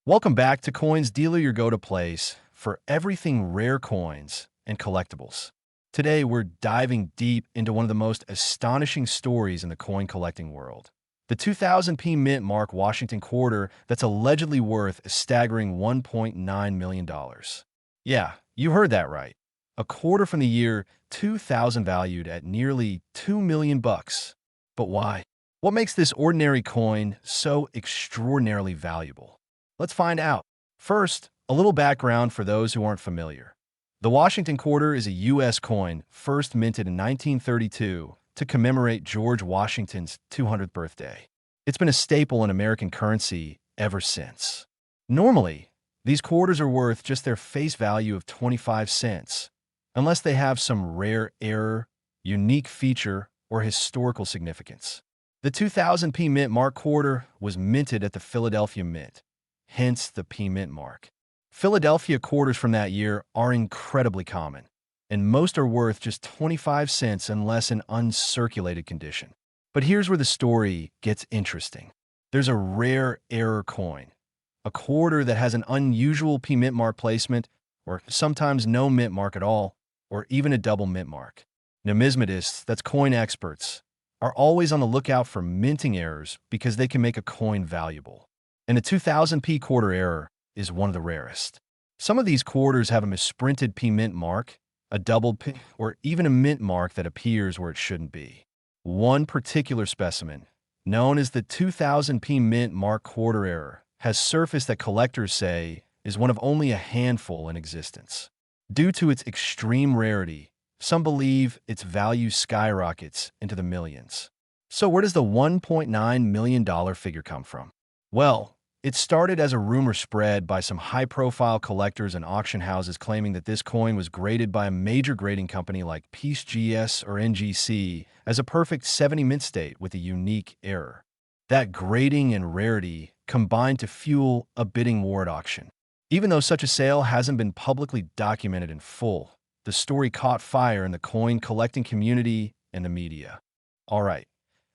Welcome back to Coins Dealer, your go-to place for everything rare coins and collectibles. Today, we're diving deep into one of the most astonishing stories in the coin collecting world. The 2000p mint mark Washington quarter that's allegedly worth a staggering $1.9 million. Yeah, you heard that right. A quarter from the year 2000 valued at nearly 2 million bucks. But why? What makes this ordinary coin so extraordinarily valuable? Let's find out. First, a little background for those who aren't familiar. The Washington quarter is a U.S. coin first minted in 1932 to commemorate George Washington's 200th birthday. It's been a staple in American currency ever since. Normally, these quarters are worth just their face value of 25 cents, unless they have some rare error, unique feature, or historical significance. The 2000p mint mark quarter was minted at the Philadelphia Mint, hence the P Mint mark. Philadelphia quarters from that year are incredibly common, and most are worth just 25 cents unless in uncirculated condition. But here's where the story gets interesting. There's a rare error coin, a quarter that has an unusual P Mint mark placement, or sometimes no mint mark at all, or even a double mint mark. Numismatists, that's coin experts, are always on the lookout for minting errors because they can make a coin valuable. And the 2000p quarter error is one of the rarest. Some of these quarters have a misprinted P Mint mark, a doubled P, or even a mint mark that appears where it shouldn't be. One particular specimen, known as the 2000p mint mark quarter error, has surfaced that collectors say is one of only a handful in existence. Due to its extreme rarity, some believe its value skyrockets into the millions. So where does the $1.9 million figure come from? Well, it started as a rumor spread by some high-profile collectors and auction houses claiming that this coin was graded by a major grading company like Peace GS or NGC as a perfect 70 mint state with a unique error. That grading and rarity combined to fuel a bidding war at auction. Even though such a sale hasn't been publicly documented in full, the story caught fire in the coin collecting community and the media. All right,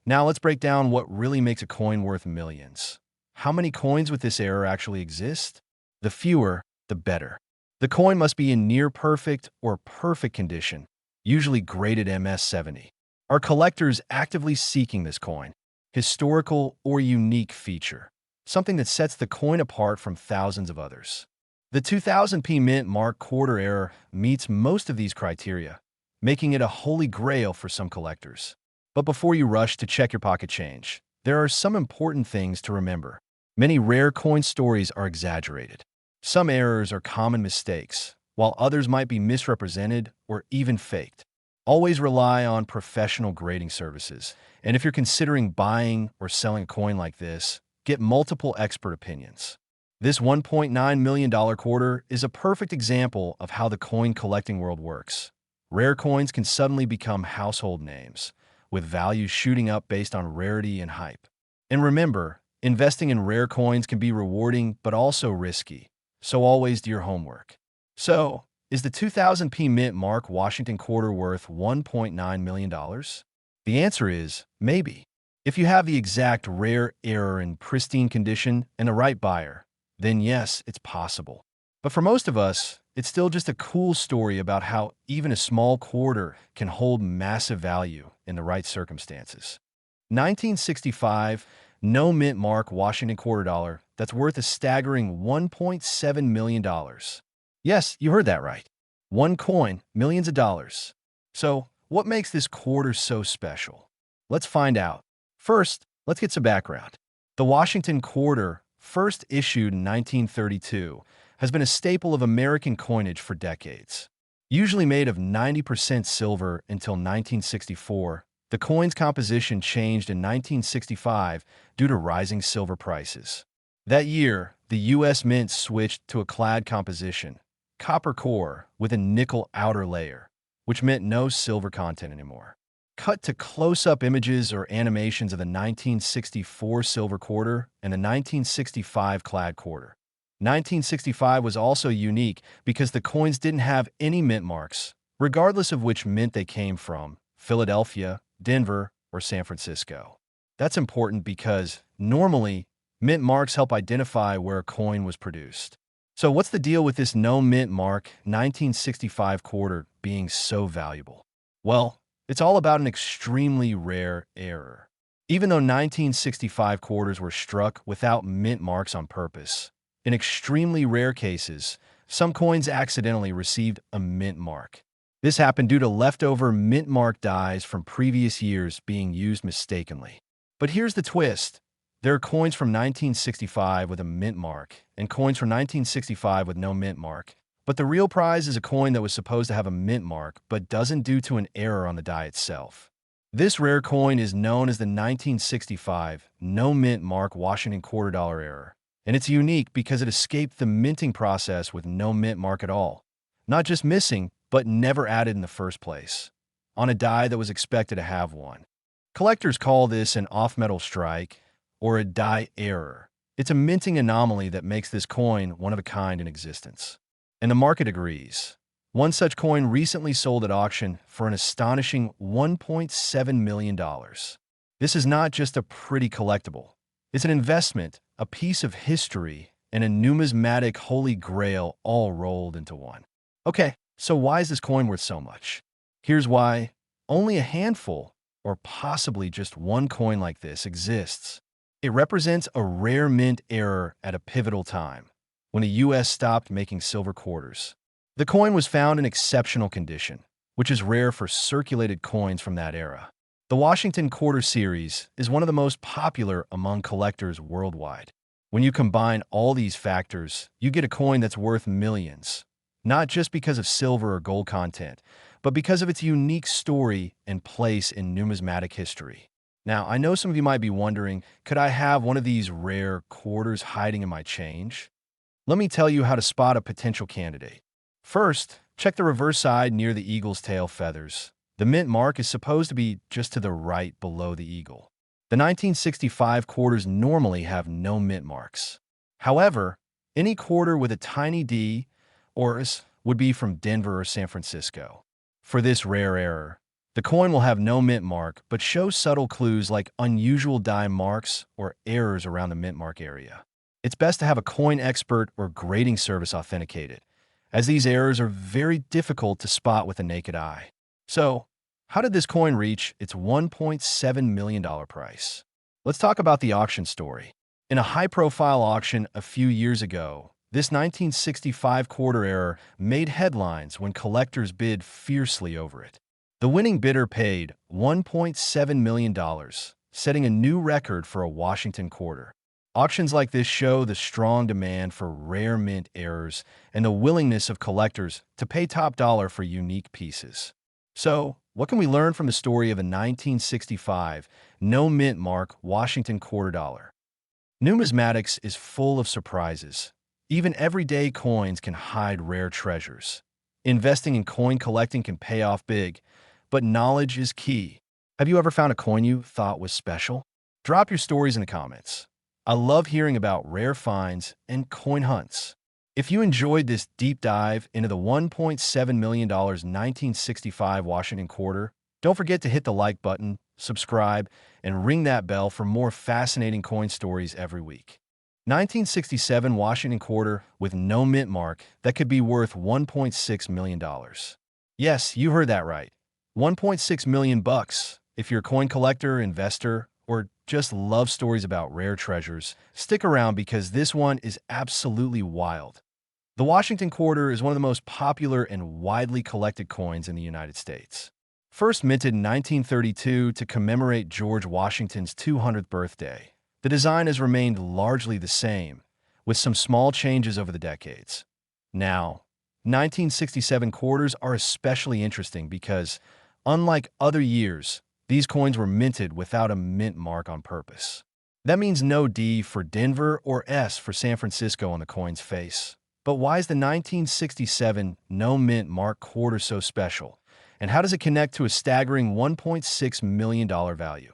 now let's break down what really makes a coin worth millions. How many coins with this error actually exist? The fewer, the better. The coin must be in near perfect or perfect condition, usually graded MS-70. Are collectors actively seeking this coin? Historical or unique feature, something that sets the coin apart from thousands of others. The 2000p mint mark quarter error meets most of these criteria, making it a holy grail for some collectors. But before you rush to check your pocket change, there are some important things to remember. Many rare coin stories are exaggerated. Some errors are common mistakes, while others might be misrepresented or even faked. Always rely on professional grading services, and if you're considering buying or selling a coin like this, get multiple expert opinions. This $1.9 million quarter is a perfect example of how the coin collecting world works. Rare coins can suddenly become household names, with values shooting up based on rarity and hype. And remember, investing in rare coins can be rewarding but also risky, so always do your homework. So, is the 2000p mint mark Washington quarter worth $1.9 million? The answer is maybe. If you have the exact rare error in pristine condition and the right buyer, then yes, it's possible. But for most of us, it's still just a cool story about how even a small quarter can hold massive value in the right circumstances. 1965, no mint mark Washington quarter dollar that's worth a staggering $1.7 million. Yes, you heard that right. One coin, millions of dollars. So, what makes this quarter so special? Let's find out. First, let's get some background. The Washington quarter, first issued in 1932, has been a staple of American coinage for decades. Usually made of 90% silver until 1964, the coin's composition changed in 1965 due to rising silver prices. That year, the U.S. Mint switched to a clad composition, copper core with a nickel outer layer, which meant no silver content anymore. Cut to close-up images or animations of the 1964 silver quarter and the 1965 clad quarter. 1965 was also unique because the coins didn't have any mint marks, regardless of which mint they came from, Philadelphia, Denver, or San Francisco. That's important because, normally, Mint marks help identify where a coin was produced. So what's the deal with this no mint mark 1965 quarter being so valuable? Well, it's all about an extremely rare error. Even though 1965 quarters were struck without mint marks on purpose, in extremely rare cases, some coins accidentally received a mint mark. This happened due to leftover mint mark dies from previous years being used mistakenly. But here's the twist. There are coins from 1965 with a mint mark and coins from 1965 with no mint mark. But the real prize is a coin that was supposed to have a mint mark but doesn't due to an error on the die itself. This rare coin is known as the 1965 no mint mark Washington quarter dollar error, and it's unique because it escaped the minting process with no mint mark at all. Not just missing, but never added in the first place, on a die that was expected to have one. Collectors call this an off-metal strike or a die error. It's a minting anomaly that makes this coin one of a kind in existence. And the market agrees. One such coin recently sold at auction for an astonishing $1.7 million. This is not just a pretty collectible. It's an investment, a piece of history, and a numismatic holy grail all rolled into one. Okay, so why is this coin worth so much? Here's why. Only a handful, or possibly just one coin like this, exists. It represents a rare mint error at a pivotal time, when the U.S. stopped making silver quarters. The coin was found in exceptional condition, which is rare for circulated coins from that era. The Washington Quarter Series is one of the most popular among collectors worldwide. When you combine all these factors, you get a coin that's worth millions, not just because of silver or gold content, but because of its unique story and place in numismatic history. Now, I know some of you might be wondering, could I have one of these rare quarters hiding in my change? Let me tell you how to spot a potential candidate. First, check the reverse side near the eagle's tail feathers. The mint mark is supposed to be just to the right below the eagle. The 1965 quarters normally have no mint marks. However, any quarter with a tiny D or S would be from Denver or San Francisco. For this rare error, the coin will have no mint mark but show subtle clues like unusual die marks or errors around the mint mark area. It's best to have a coin expert or grading service authenticate it, as these errors are very difficult to spot with the naked eye. So, how did this coin reach its $1.7 million price? Let's talk about the auction story. In a high-profile auction a few years ago, this 1965 quarter error made headlines when collectors bid fiercely over it. The winning bidder paid $1.7 million, setting a new record for a Washington quarter. Auctions like this show the strong demand for rare mint errors and the willingness of collectors to pay top dollar for unique pieces. So, what can we learn from the story of a 1965 no mint mark Washington quarter dollar? Numismatics is full of surprises. Even everyday coins can hide rare treasures. Investing in coin collecting can pay off big, but knowledge is key. Have you ever found a coin you thought was special? Drop your stories in the comments. I love hearing about rare finds and coin hunts. If you enjoyed this deep dive into the $1.7 million 1965 Washington quarter, don't forget to hit the like button, subscribe, and ring that bell for more fascinating coin stories every week. 1967 Washington quarter with no mint mark that could be worth $1.6 million. Yes, you heard that right. 1.6 million bucks. If you're a coin collector, investor, or just love stories about rare treasures, stick around because this one is absolutely wild. The Washington quarter is one of the most popular and widely collected coins in the United States. First minted in 1932 to commemorate George Washington's 200th birthday, the design has remained largely the same, with some small changes over the decades. Now, 1967 quarters are especially interesting because, unlike other years, these coins were minted without a mint mark on purpose. That means no D for Denver or S for San Francisco on the coin's face. But why is the 1967 no mint mark quarter so special? And how does it connect to a staggering $1.6 million value?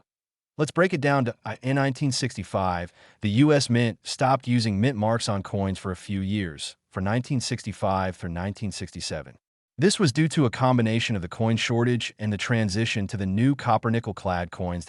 Let's break it down to in 1965, the U.S. Mint stopped using mint marks on coins for a few years, from 1965 through 1967. This was due to a combination of the coin shortage and the transition to the new copper-nickel-clad coins.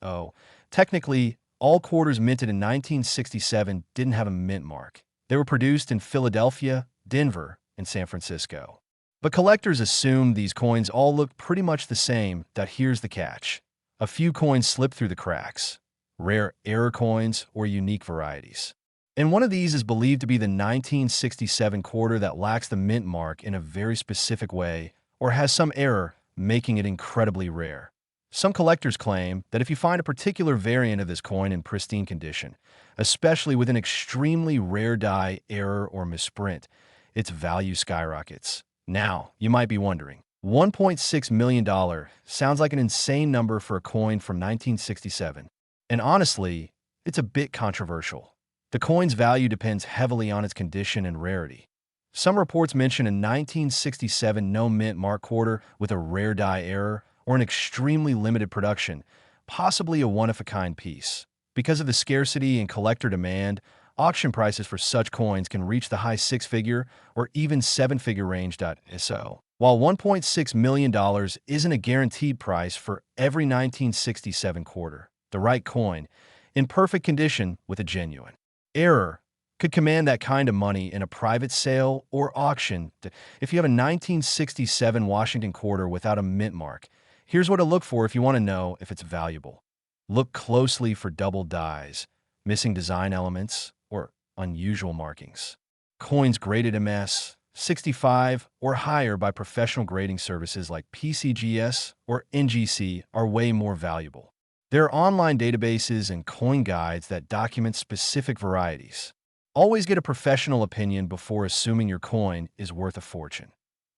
So, technically, all quarters minted in 1967 didn't have a mint mark. They were produced in Philadelphia, Denver, and San Francisco. But collectors assume these coins all look pretty much the same. Here's the catch. A few coins slip through the cracks. Rare error coins or unique varieties. And one of these is believed to be the 1967 quarter that lacks the mint mark in a very specific way or has some error, making it incredibly rare. Some collectors claim that if you find a particular variant of this coin in pristine condition, especially with an extremely rare die, error, or misprint, its value skyrockets. Now, you might be wondering, $1.6 million sounds like an insane number for a coin from 1967. And honestly, it's a bit controversial. The coin's value depends heavily on its condition and rarity. Some reports mention a 1967 no mint mark quarter with a rare die error or an extremely limited production, possibly a one-of-a-kind piece. Because of the scarcity and collector demand, auction prices for such coins can reach the high six-figure or even seven-figure range. So, while $1.6 million isn't a guaranteed price for every 1967 quarter, the right coin, in perfect condition with a genuine error, could command that kind of money in a private sale or auction. If you have a 1967 Washington quarter without a mint mark, here's what to look for if you want to know if it's valuable. Look closely for double dies, missing design elements, or unusual markings. Coins graded MS 65 or higher by professional grading services like PCGS or NGC are way more valuable. There are online databases and coin guides that document specific varieties. Always get a professional opinion before assuming your coin is worth a fortune.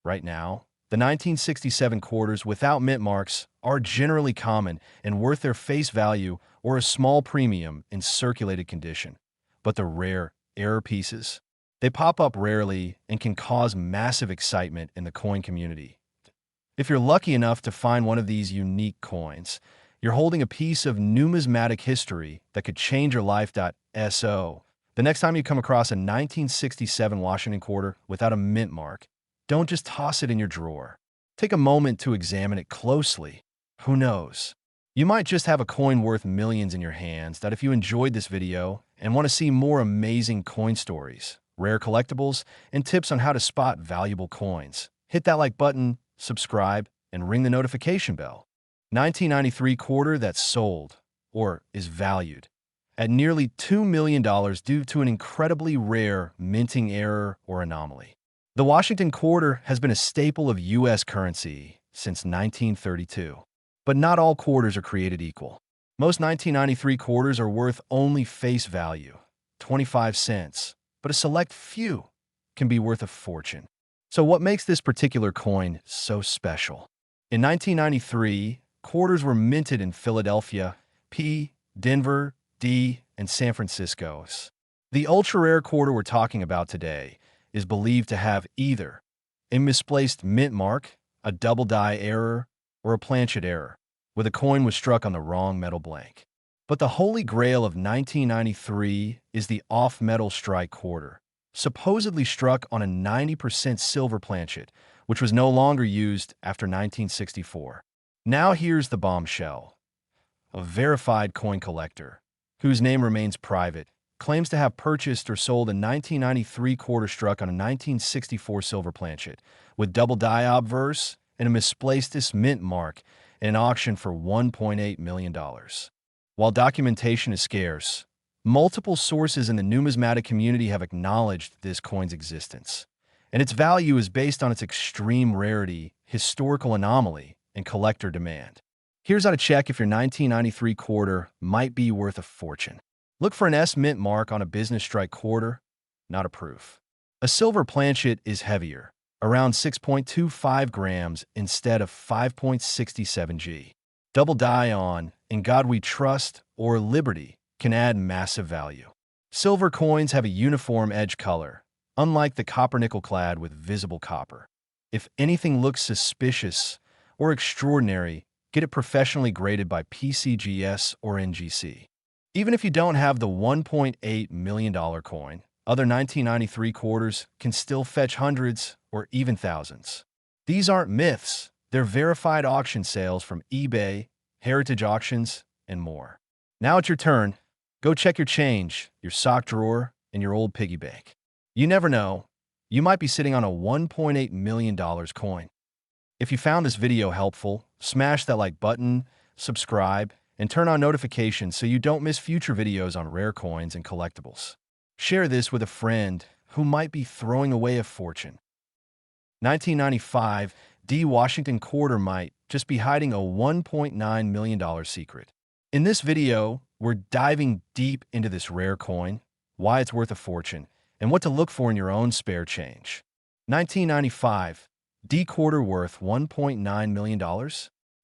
Right now, the 1967 quarters without mint marks are generally common and worth their face value or a small premium in circulated condition. But the rare error pieces, they pop up rarely and can cause massive excitement in the coin community. If you're lucky enough to find one of these unique coins, you're holding a piece of numismatic history that could change your life. So, the next time you come across a 1967 Washington quarter without a mint mark, don't just toss it in your drawer. Take a moment to examine it closely. Who knows? You might just have a coin worth millions in your hands. If you enjoyed this video and want to see more amazing coin stories, rare collectibles, and tips on how to spot valuable coins, hit that like button, subscribe, and ring the notification bell. 1993 quarter that sold, or is valued, at nearly $2 million due to an incredibly rare minting error or anomaly. The Washington quarter has been a staple of U.S. currency since 1932. But not all quarters are created equal. Most 1993 quarters are worth only face value, 25 cents, but a select few can be worth a fortune. So what makes this particular coin so special? In 1993, quarters were minted in Philadelphia, P, Denver, D, and San Francisco. The ultra-rare quarter we're talking about today is believed to have either a misplaced mint mark, a double die error, or a planchet error, where the coin was struck on the wrong metal blank. But the holy grail of 1993 is the off-metal strike quarter, supposedly struck on a 90% silver planchet, which was no longer used after 1964. Now here's the bombshell. A verified coin collector, whose name remains private, claims to have purchased or sold a 1993 quarter struck on a 1964 silver planchet, with double die obverse and a misplaced mint mark in an auction for $1.8 million. While documentation is scarce, multiple sources in the numismatic community have acknowledged this coin's existence, and its value is based on its extreme rarity, historical anomaly, and collector demand. Here's how to check if your 1993 quarter might be worth a fortune. Look for an S mint mark on a business strike quarter, not a proof. A silver planchet is heavier, around 6.25 grams instead of 5.67 g. Double die on In God We Trust or Liberty can add massive value. Silver coins have a uniform edge color, unlike the copper-nickel clad with visible copper. If anything looks suspicious or extraordinary, get it professionally graded by PCGS or NGC. Even if you don't have the $1.8 million coin, other 1993 quarters can still fetch hundreds or even thousands. These aren't myths, they're verified auction sales from eBay, heritage auctions, and more. Now it's your turn. Go check your change, your sock drawer, and your old piggy bank. You never know. You might be sitting on a $1.8 million coin. If you found this video helpful, smash that like button, subscribe, and turn on notifications so you don't miss future videos on rare coins and collectibles. Share this with a friend who might be throwing away a fortune. 1995, D. Washington quarter might just be hiding a $1.9 million secret. In this video, we're diving deep into this rare coin, why it's worth a fortune, and what to look for in your own spare change. 1995, D quarter worth $1.9 million?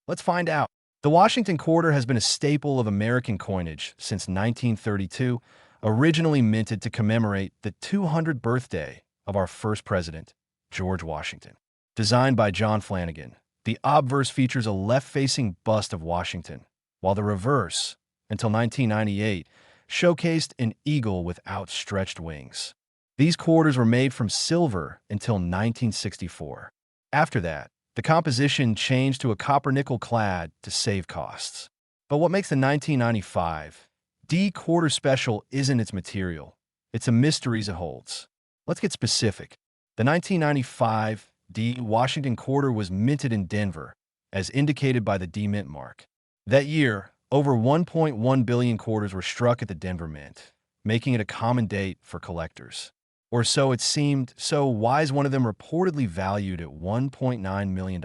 Let's find out. The Washington quarter has been a staple of American coinage since 1932, originally minted to commemorate the 200th birthday of our first president, George Washington. Designed by John Flanagan, the obverse features a left-facing bust of Washington, while the reverse, until 1998, showcased an eagle with outstretched wings. These quarters were made from silver until 1964. After that, the composition changed to a copper-nickel clad to save costs. But what makes the 1995 D quarter special isn't its material. It's a mystery it holds. Let's get specific. The 1995 D Washington quarter was minted in Denver, as indicated by the D Mint mark. That year, over 1.1 billion quarters were struck at the Denver Mint, making it a common date for collectors. Or so it seemed, so why is one of them reportedly valued at $1.9 million?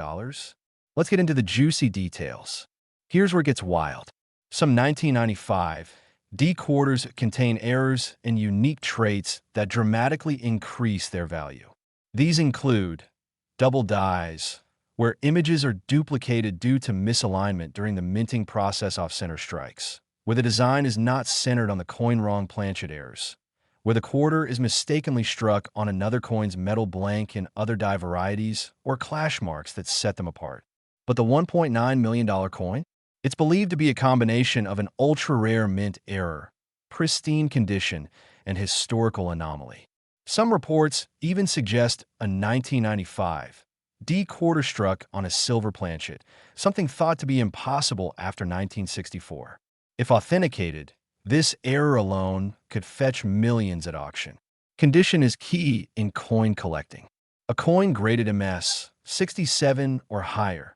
Let's get into the juicy details. Here's where it gets wild. Some 1995 D quarters contain errors and unique traits that dramatically increase their value. These include double dies, where images are duplicated due to misalignment during the minting process off-center strikes, where the design is not centered on the coin wrong planchet errors, where the quarter is mistakenly struck on another coin's metal blank in other die varieties, or clash marks that set them apart. But the $1.9 million coin? It's believed to be a combination of an ultra-rare mint error, pristine condition, and historical anomaly. Some reports even suggest a 1995 D quarter struck on a silver planchet, something thought to be impossible after 1964. If authenticated, this error alone could fetch millions at auction. Condition is key in coin collecting. A coin graded MS 67 or higher,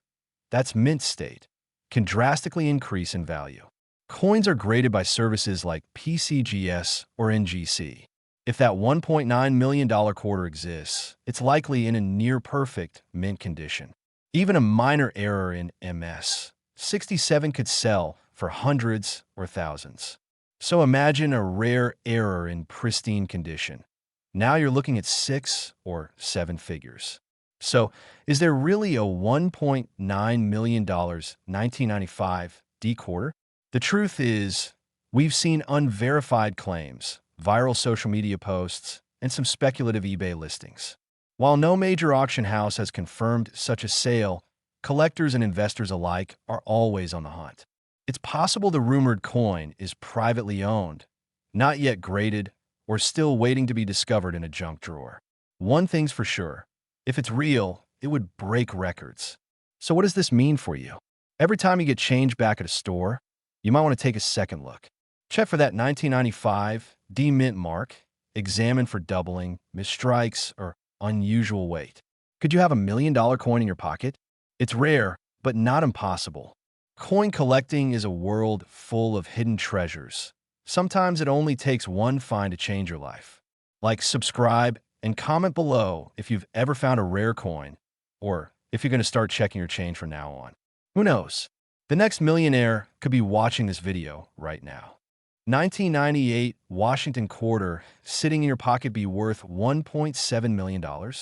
that's mint state, can drastically increase in value. Coins are graded by services like PCGS or NGC. If that $1.9 million quarter exists, it's likely in a near-perfect mint condition. Even a minor error in MS 67 could sell for hundreds or thousands. So imagine a rare error in pristine condition. Now you're looking at 6 or 7 figures. So, is there really a $1.9 million 1995 D quarter? The truth is, we've seen unverified claims, viral social media posts, and some speculative eBay listings. While no major auction house has confirmed such a sale, collectors and investors alike are always on the hunt. It's possible the rumored coin is privately owned, not yet graded, or still waiting to be discovered in a junk drawer. One thing's for sure, if it's real, it would break records. So what does this mean for you? Every time you get change back at a store, you might want to take a second look. Check for that 1995 D Mint mark, examine for doubling, misstrikes, or unusual weight. Could you have $1 million coin in your pocket? It's rare, but not impossible. Coin collecting is a world full of hidden treasures. Sometimes it only takes one find to change your life. Like, subscribe, and comment below if you've ever found a rare coin, or if you're going to start checking your change from now on. Who knows? The next millionaire could be watching this video right now. 1998 Washington quarter sitting in your pocket be worth $1.7 million?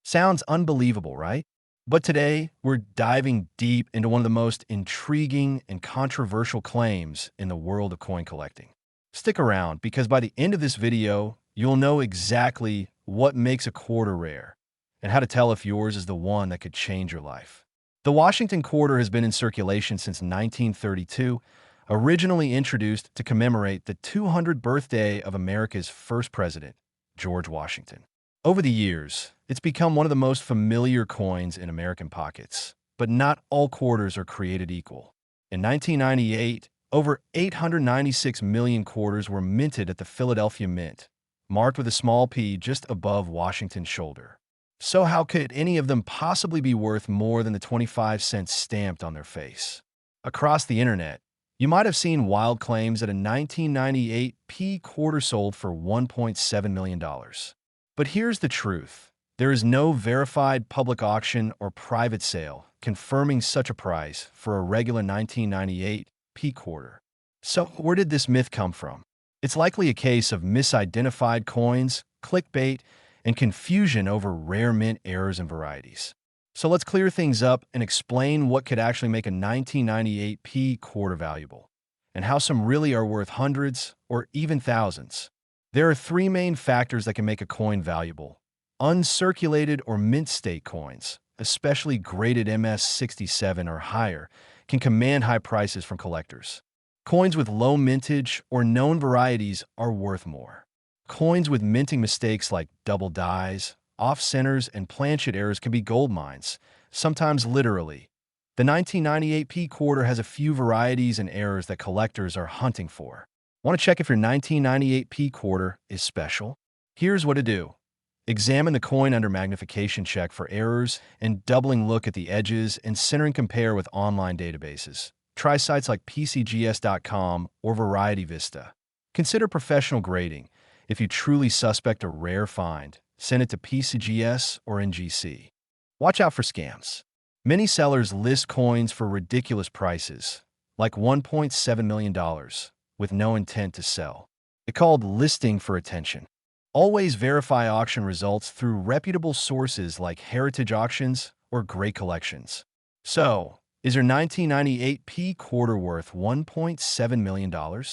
Sounds unbelievable, right? But today, we're diving deep into one of the most intriguing and controversial claims in the world of coin collecting. Stick around, because by the end of this video, you'll know exactly what makes a quarter rare and how to tell if yours is the one that could change your life. The Washington quarter has been in circulation since 1932, originally introduced to commemorate the 200th birthday of America's first president, George Washington. Over the years, it's become one of the most familiar coins in American pockets, but not all quarters are created equal. In 1998, Over 896 million quarters were minted at the Philadelphia Mint, marked with a small P just above Washington's shoulder. So how could any of them possibly be worth more than the 25 cents stamped on their face? Across the internet, you might have seen wild claims that a 1998 P quarter sold for $1.7 million. But here's the truth. There is no verified public auction or private sale confirming such a price for a regular 1998 P quarter. So where did this myth come from? It's likely a case of misidentified coins, clickbait, and confusion over rare mint errors and varieties. So let's clear things up and explain what could actually make a 1998 P quarter valuable, and how some really are worth hundreds or even thousands. There are three main factors that can make a coin valuable. Uncirculated or mint state coins, especially graded MS-67 or higher, can command high prices from collectors. Coins with low mintage or known varieties are worth more. Coins with minting mistakes like double dies, off-centers, and planchet errors can be gold mines, sometimes literally. The 1998 P quarter has a few varieties and errors that collectors are hunting for. Want to check if your 1998 P quarter is special? Here's what to do. Examine the coin under magnification check for errors and doubling look at the edges and center and compare with online databases. Try sites like PCGS.com or Variety Vista. Consider professional grading. If you truly suspect a rare find, send it to PCGS or NGC. Watch out for scams. Many sellers list coins for ridiculous prices, like $1.7 million, with no intent to sell. It's called listing for attention. Always verify auction results through reputable sources like Heritage Auctions or Great Collections. So, is your 1998 P quarter worth $1.7 million?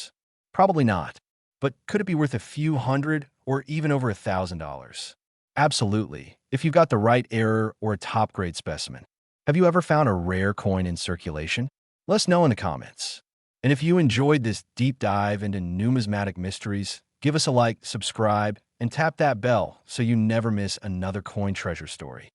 Probably not. But could it be worth a few hundred or even over $1,000? Absolutely, if you've got the right error or a top-grade specimen. Have you ever found a rare coin in circulation? Let us know in the comments. And if you enjoyed this deep dive into numismatic mysteries, give us a like, subscribe, and tap that bell so you never miss another coin treasure story.